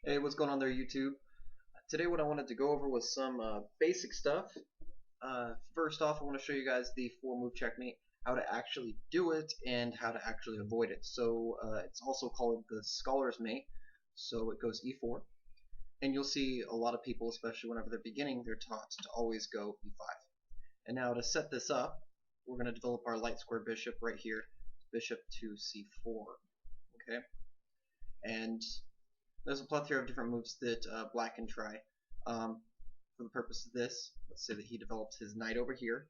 Hey, what's going on there, YouTube? Today what I wanted to go over was some basic stuff. First off, I want to show you guys the 4-move checkmate, how to actually do it, and how to actually avoid it. So it's also called the scholar's mate. So it goes e4, and you'll see a lot of people, especially whenever they're beginning, they're taught to always go e5. And now to set this up, we're going to develop our light square bishop right here, bishop to c4. Okay, and there's a plethora of different moves that black can try. For the purpose of this, let's say that he develops his knight over here,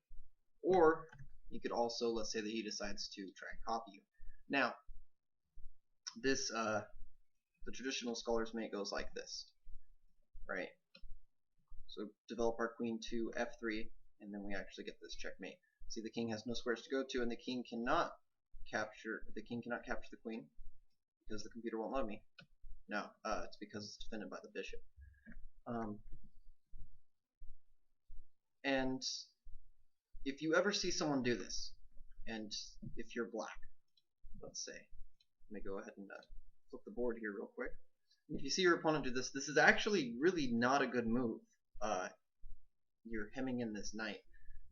or you could also, let's say that he decides to try and copy you. Now, this the traditional scholar's mate goes like this, right? So develop our queen to f3, and then we actually get this checkmate. See, the king has no squares to go to, and the king cannot capture the queen because the computer won't let me. No, it's because it's defended by the bishop. And if you ever see someone do this, and if you're black, let's say, let me go ahead and flip the board here real quick. And if you see your opponent do this, this is actually really not a good move. You're hemming in this knight.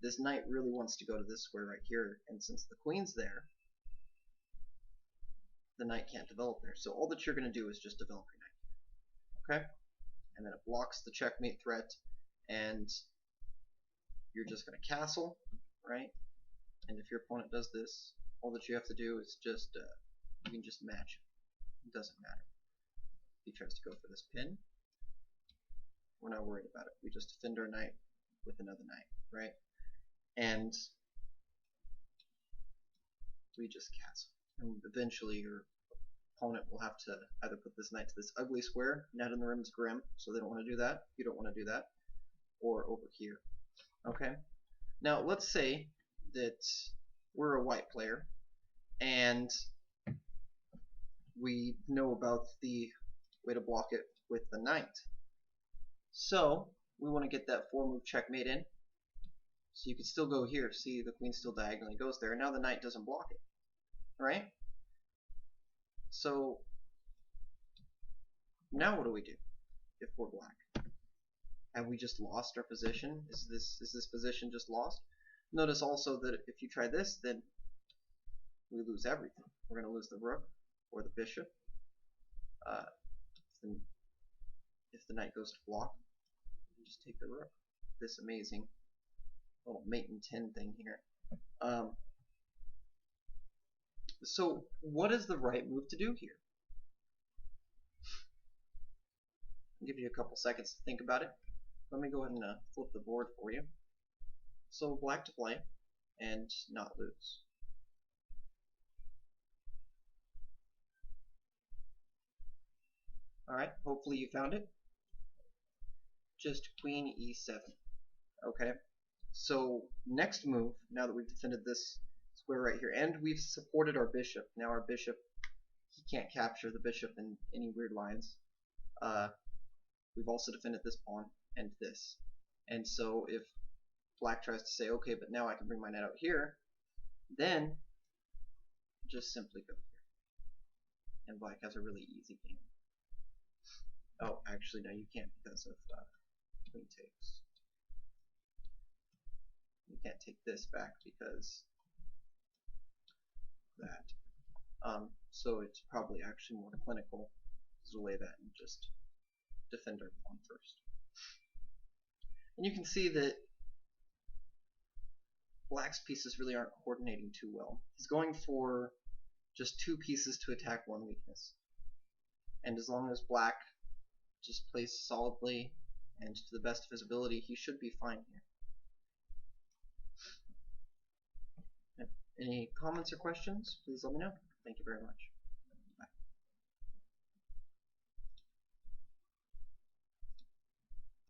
This knight really wants to go to this square right here, and since the queen's there, the knight can't develop there. So all that you're going to do is just develop your knight. Okay? And then it blocks the checkmate threat, and you're just going to castle, right? And if your opponent does this, all that you have to do is just, you can just match it. It doesn't matter. If he tries to go for this pin, we're not worried about it. We just defend our knight with another knight, right? And we just castle. And eventually your opponent will have to either put this knight to this ugly square, net in the rim is grim, so they don't want to do that. You don't want to do that. Or over here. Okay? Now let's say that we're a white player and we know about the way to block it with the knight. So we want to get that 4-move checkmate in. So you could still go here. See, the queen still diagonally goes there. Now the knight doesn't block it, right? So now what do we do if we're black? Have we just lost our position? Is this position just lost? Notice also that if you try this, then we lose everything. We're going to lose the rook or the bishop. If the knight goes to block, you just take the rook. This amazing little mate and 10 thing here. So what is the right move to do here? I'll give you a couple seconds to think about it. Let me go ahead and flip the board for you. So black to play and not lose. Alright, hopefully you found it. Just queen e7. Okay, so next move, now that we've defended this square right here, and we've supported our bishop. Now our bishop, he can't capture the bishop in any weird lines. We've also defended this pawn and this. And so if black tries to say, okay, but now I can bring my knight out here, then just simply go here. And black has a really easy game. Oh, actually, no, you can't because of queen takes. You can't take this back because that. So it's probably actually more clinical to delay that and just defend our pawn first. And you can see that black's pieces really aren't coordinating too well. He's going for just 2 pieces to attack 1 weakness. And as long as black just plays solidly and to the best of his ability, he should be fine here. Any comments or questions? Please let me know. Thank you very much.